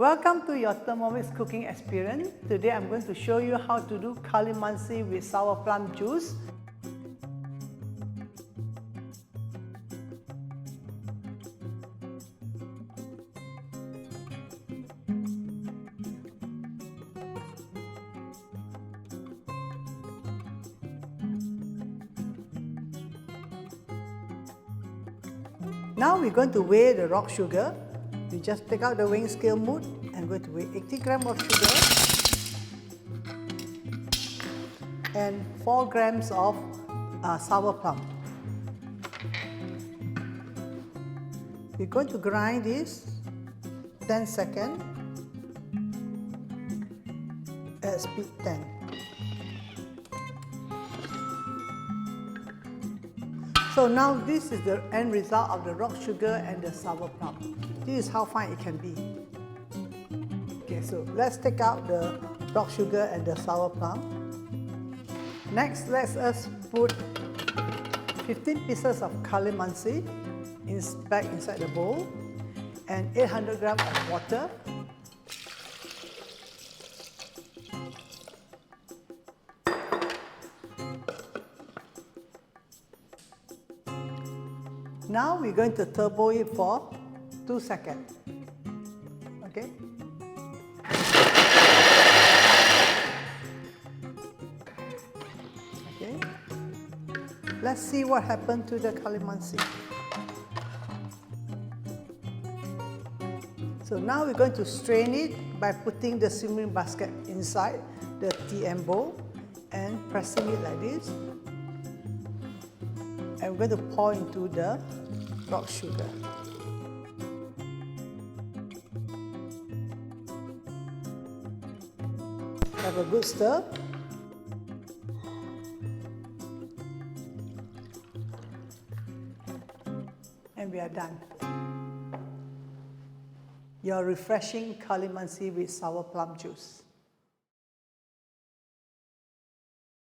Welcome to your Thermomix Cooking Experience. Today I'm going to show you how to do calamansi with sour plum juice. Now we're going to weigh the rock sugar. You just take out the weighing scale mood and going to weigh 80 grams of sugar and 4 grams of sour plum. We're going to grind this 10 seconds at speed 10. So now this is the end result of the rock sugar and the sour plum. This is how fine it can be. Okay, so let's take out the rock sugar and the sour plum. Next, let us put 15 pieces of calamansi back inside the bowl and 800 grams of water. Now we're going to turbo it for 2 seconds. Okay? Okay. Let's see what happened to the calamansi. So now we're going to strain it by putting the simmering basket inside the TM bowl and pressing it like this. And we're going to pour into the rock sugar. Have a good stir. And we are done. Your refreshing calamansi with sour plum juice.